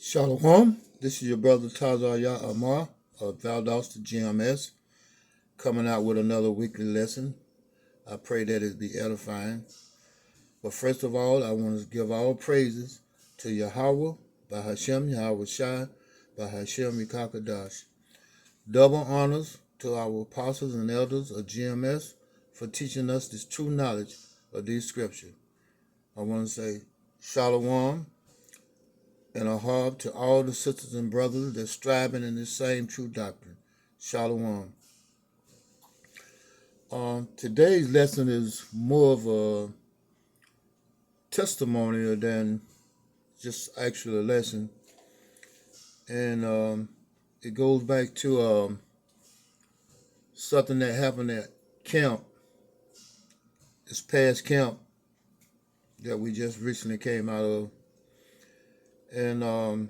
Shalom, this is your brother Tazaya Amar of Valdosta GMS, coming out with another weekly lesson. I pray that it be edifying. But first of all, I want to give all praises to Yahweh, by Hashem, Yahweh Shai, by Hashem Yikakadash. Double honors to our apostles and elders of GMS for teaching us this true knowledge of these scriptures. I want to say Shalom and a harp to all the sisters and brothers that striving in this same true doctrine. Shalom. Today's lesson is more of a testimonial than just actually a lesson. And it goes back to something that happened at camp, this past camp that we just recently came out of. And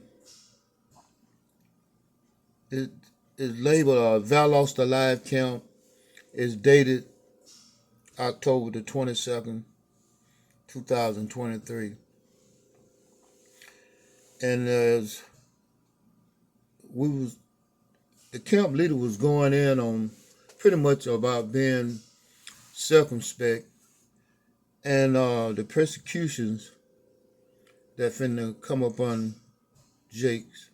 it is labeled Valdosta Alive Camp. It's dated October the 22nd, 2023. And as the camp leader was going in on pretty much about being circumspect and the persecutions that finna come upon Jakes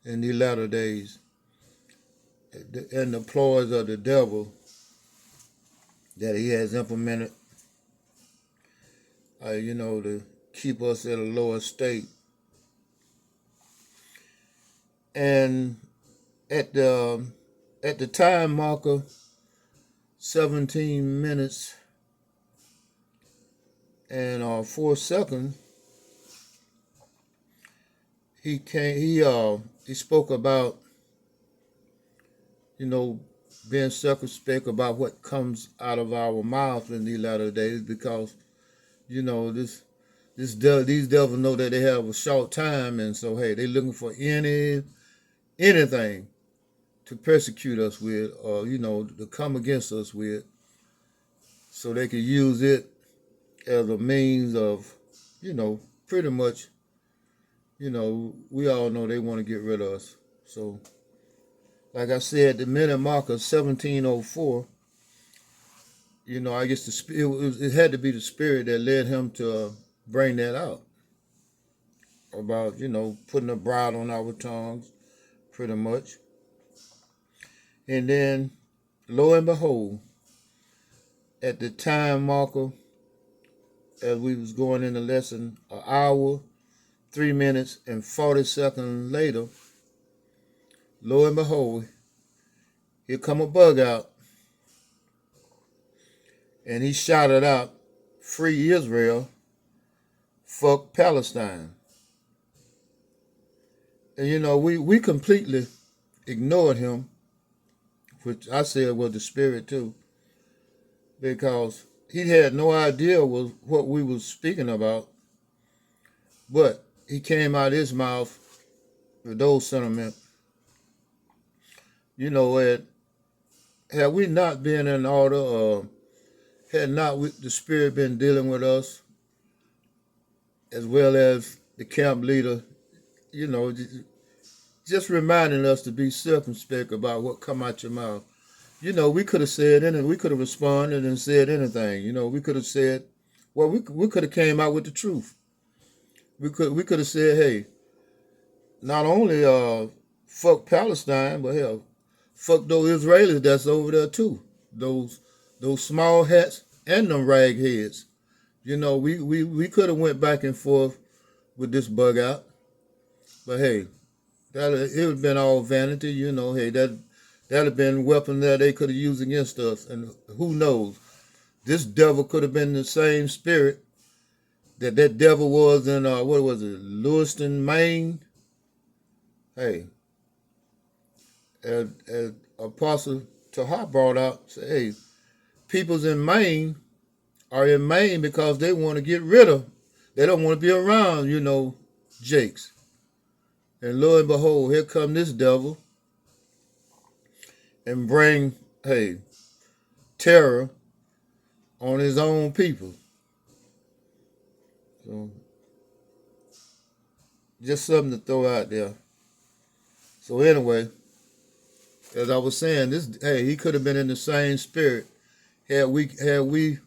in the latter days, and the ploys of the devil that he has implemented, to keep us at a lower state. And at the time marker, 17 minutes and 4 seconds, he spoke about, being circumspect about what comes out of our mouth in these latter days, because, these devils know that they have a short time, and so hey, they're looking for anything to persecute us with, or to come against us with, so they can use it as a means of, pretty much. We all know they want to get rid of us. So, like I said, the minute marker 1704, I guess it had to be the spirit that led him to bring that out about, putting a bridle on our tongues, pretty much. And then, lo and behold, at the time marker, as we was going in the lesson, an hour, 3 minutes and 40 seconds later, lo and behold, here come a bug out, and he shouted out, "Free Israel, fuck Palestine." And we completely ignored him, which I said was the spirit too, because he had no idea was what we was speaking about, but he came out of his mouth with those sentiments. Had we not been in order, had not the spirit been dealing with us, as well as the camp leader, just reminding us to be circumspect about what come out your mouth. We could have said anything. We could have responded and said anything. We could have said, well, we could have came out with the truth. We could have said, hey, not only fuck Palestine, but hell, fuck those Israelis that's over there too. Those small hats and them rag heads. We could have went back and forth with this bug out. But hey, it would have been all vanity, hey, that'd have been a weapon that they could have used against us. And who knows? This devil could have been the same spirit that devil was in, Lewiston, Maine. Hey, as Apostle Tahar brought out, say, hey, peoples in Maine are in Maine because they want to get rid of, they don't want to be around, Jakes. And lo and behold, here come this devil and bring, hey, terror on his own people. So just something to throw out there. So anyway, as I was saying, this hey, he could have been in the same spirit had we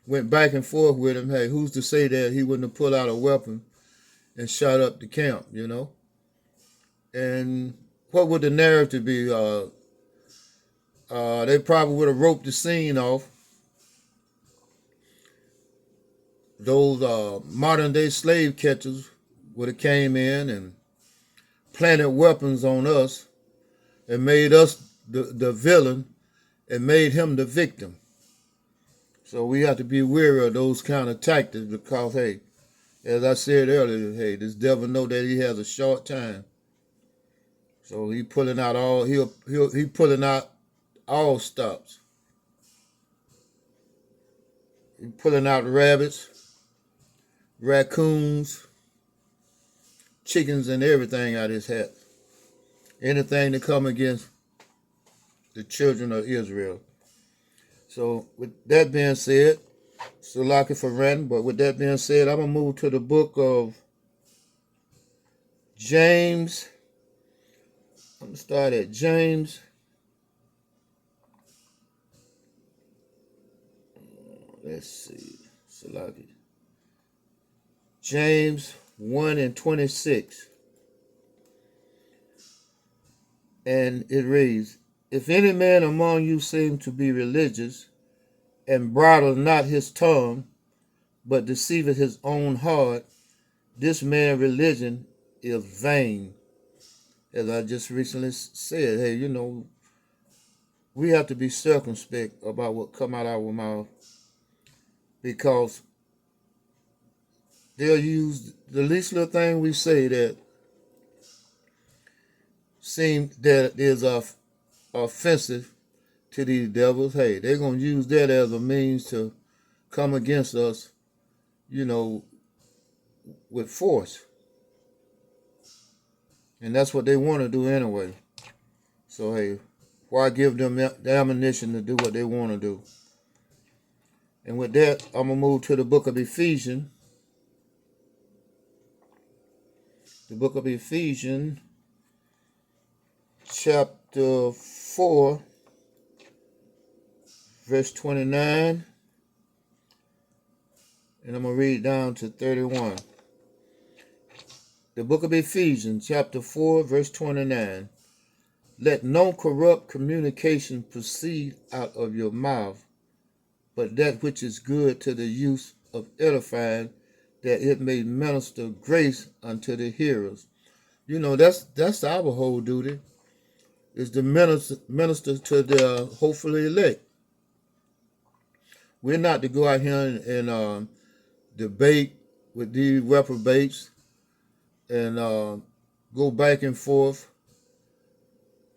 went back and forth with him. Hey, who's to say that he wouldn't have pulled out a weapon and shot up the camp? And what would the narrative be? They probably would have roped the scene off. Those modern day slave catchers would have came in and planted weapons on us and made us the villain and made him the victim. So we have to be wary of those kind of tactics because, hey, as I said earlier, hey, this devil know that he has a short time. So he pulling out he pulling out all stops. He pulling out rabbits, raccoons, chickens, and everything out of his hat. Anything to come against the children of Israel. So with that being said, Salaki for ranting, but with that being said, I'm going to move to the book of James. I'm going to start at James. Let's see. Salaki. James 1 and 26. And it reads, if any man among you seem to be religious, and bridle not his tongue, but deceiveth his own heart, this man's religion is vain. As I just recently said, hey, we have to be circumspect about what come out of our mouth, because they'll use the least little thing we say that seems that is offensive to these devils. Hey, they're going to use that as a means to come against us, with force. And that's what they want to do anyway. So, hey, why give them the ammunition to do what they want to do? And with that, I'm going to move to the book of Ephesians. The book of Ephesians, chapter 4, verse 29. And I'm going to read down to 31. The book of Ephesians, chapter 4, verse 29. Let no corrupt communication proceed out of your mouth, but that which is good to the use of edifying, that it may minister grace unto the hearers. That's our whole duty, is to minister to the hopefully elect. We're not to go out here and debate with these reprobates and go back and forth,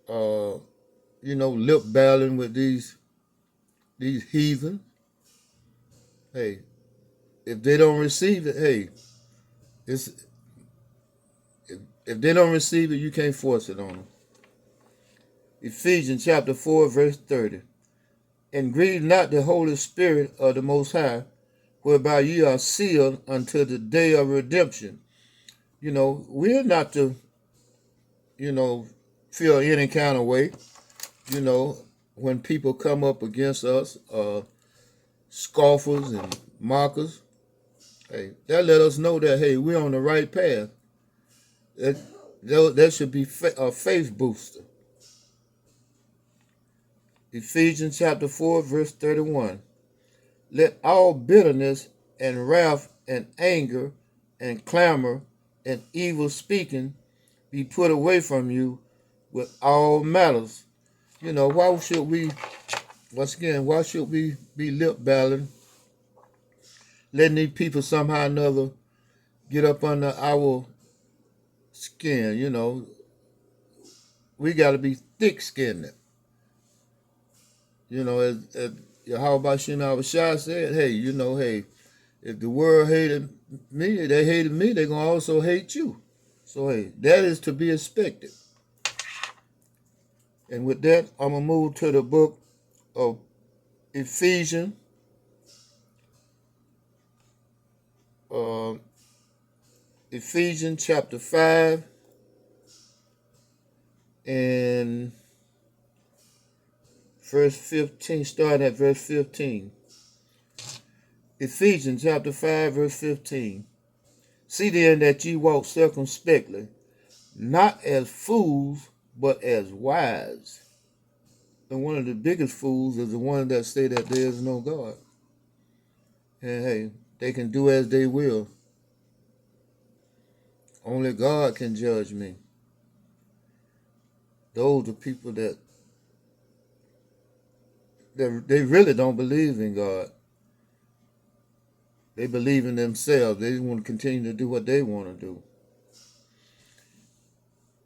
lip battling with these heathen. Hey, if they don't receive it, hey, if they don't receive it, you can't force it on them. Ephesians chapter 4, verse 30. And grieve not the Holy Spirit of the Most High, whereby ye are sealed until the day of redemption. We're not to, feel any kind of way, when people come up against us, scoffers and mockers. Hey, that let us know that, hey, we're on the right path. That should be a faith booster. Ephesians chapter 4, verse 31. Let all bitterness and wrath and anger and clamor and evil speaking be put away from you with all malice. Why should we be lip battling, letting these people somehow or another get up under our skin? We got to be thick-skinned. As Yahweh Shai said, hey, hey, if the world hated me, they're going to also hate you. So, hey, that is to be expected. And with that, I'm going to move to the book of Ephesians chapter 5 and verse 15, starting at verse 15. Ephesians chapter 5, verse 15. See then that ye walk circumspectly, not as fools, but as wise. And one of the biggest fools is the one that say that there is no God. And hey, they can do as they will. Only God can judge me. Those are people that they really don't believe in God. They believe in themselves. They want to continue to do what they want to do.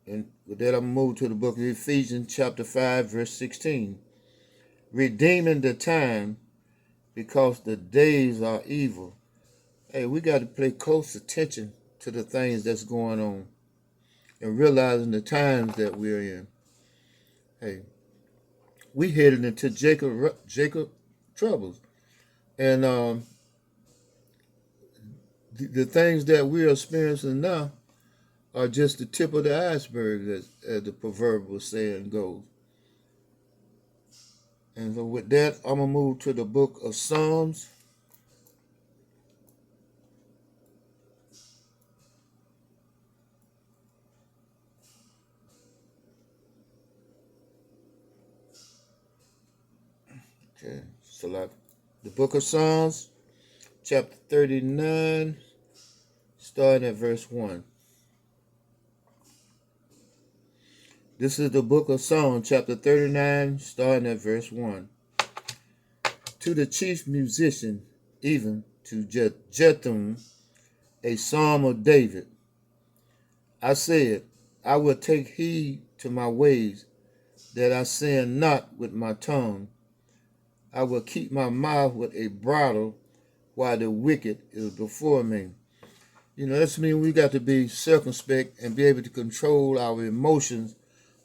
And with that, I'm going to move to the book of Ephesians chapter 5, verse 16. Redeeming the time because the days are evil. Hey, we got to pay close attention to the things that's going on and realizing the times that we're in. Hey, we headed into Jacob troubles. And the things that we're experiencing now are just the tip of the iceberg, as the proverbial saying goes. And so with that, I'm going to move to the book of Psalms. Okay, so like the book of Psalms, chapter 39, starting at verse 1. This is the book of Psalms, chapter 39, starting at verse 1. To the chief musician, even to Jethum, a psalm of David. I said, I will take heed to my ways, that I sin not with my tongue. I will keep my mouth with a bridle while the wicked is before me. You know, that's mean we got to be circumspect and be able to control our emotions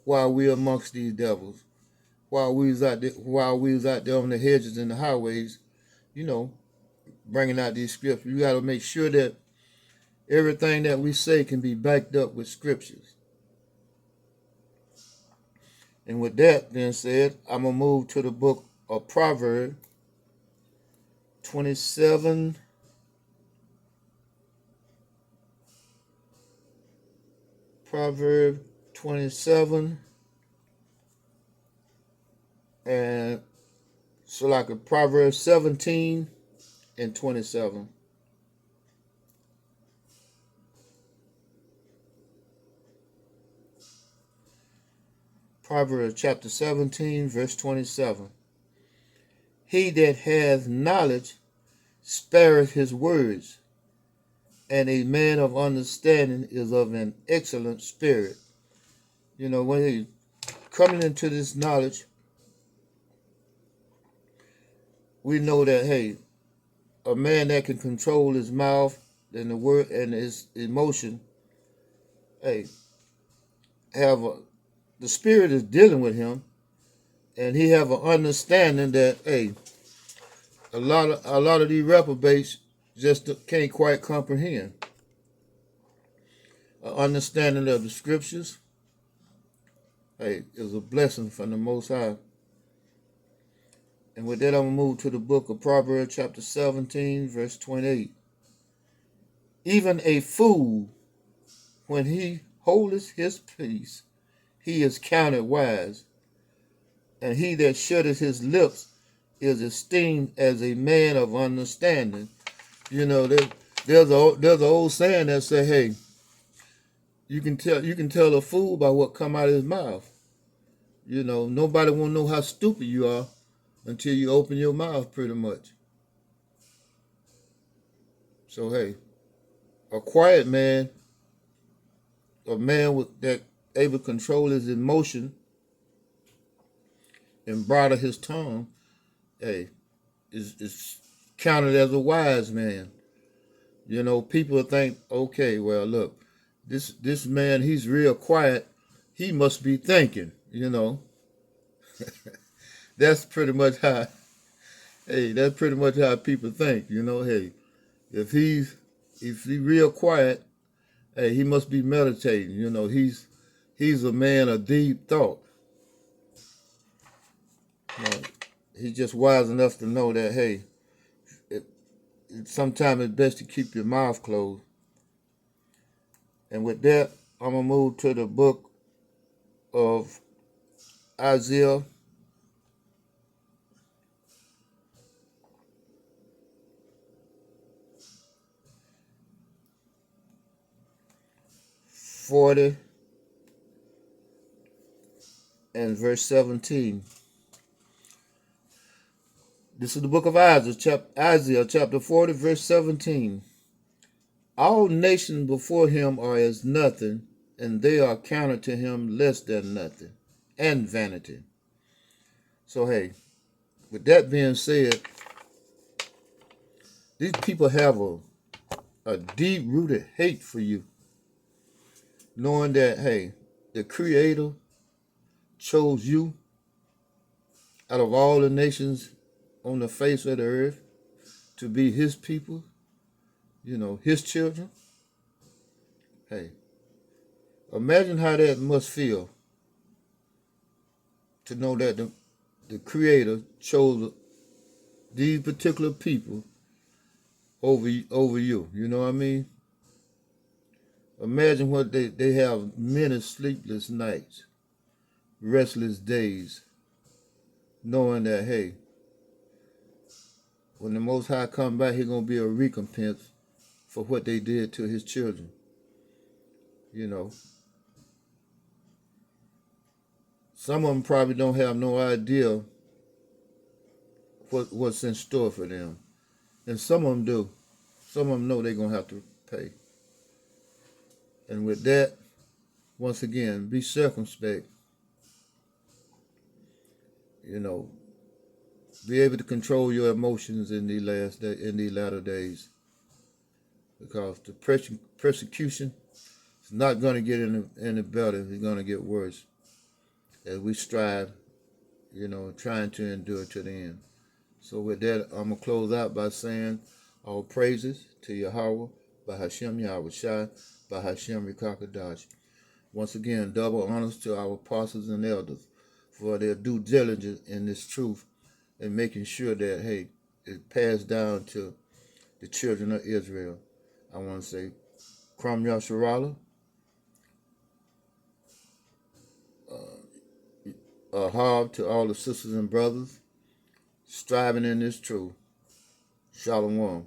while we're amongst these devils. While we was out there on the hedges and the highways, you know, bringing out these scriptures. You got to make sure that everything that we say can be backed up with scriptures. And with that being said, I'm going to move to the book of Proverbs 27. Proverbs 27. And so like a Proverbs 17 and 27. Proverbs chapter 17, verse 27. He that hath knowledge spareth his words, and a man of understanding is of an excellent spirit. You know, when he coming into this knowledge, we know that, hey, a man that can control his mouth and the word and his emotion, hey, the spirit is dealing with him, and he have an understanding that, hey, a lot of these reprobates just can't quite comprehend. An understanding of the scriptures, hey, is a blessing from the Most High. And with that, I'm going to move to the book of Proverbs chapter 17, verse 28. Even a fool, when he holdeth his peace, he is counted wise, and he that shutteth his lips is esteemed as a man of understanding. You know, there's an old saying that say, hey, you can tell a fool by what come out of his mouth. You know, nobody won't know how stupid you are until you open your mouth, pretty much. So hey, a quiet man, a man that able to control his emotion and bridle his tongue, hey, is counted as a wise man. You know, people think, okay, well, look, this man, he's real quiet. He must be thinking, you know. That's pretty much how, that's pretty much how people think, you know. Hey, if he's real quiet, Hey, he must be meditating. You know, he's a man of deep thought. You know, he's just wise enough to know that, hey, it, sometimes it's best to keep your mouth closed. And with that, I'm going to move to the book of Isaiah, 40 and verse 17. This is the book of Isaiah chapter 40, verse 17. All nations before him are as nothing, and they are counted to him less than nothing, and vanity. So, hey, with that being said, these people have a deep rooted hate for you, knowing that, hey, the Creator chose you out of all the nations on the face of the earth to be his people, his children. Hey, imagine how that must feel to know that the Creator chose these particular people over you. You know what I mean? Imagine what they have many sleepless nights, restless days, knowing that, hey, when the Most High come back, He's going to be a recompense for what they did to his children. You know, some of them probably don't have no idea what's in store for them. And some of them do. Some of them know they're going to have to pay. And with that, once again, be circumspect. You know, be able to control your emotions in these latter days, because the persecution is not going to get any better. It's going to get worse as we strive, trying to endure to the end. So with that, I'm going to close out by saying all praises to Yahweh, by Hashem Yahweh Shai, by Hashem Rikakadash. Once again, double honors to our apostles and elders for their due diligence in this truth and making sure that, hey, it passed down to the children of Israel. I want to say, Kram Yasharala, Ahab to all the sisters and brothers striving in this truth. Shalom.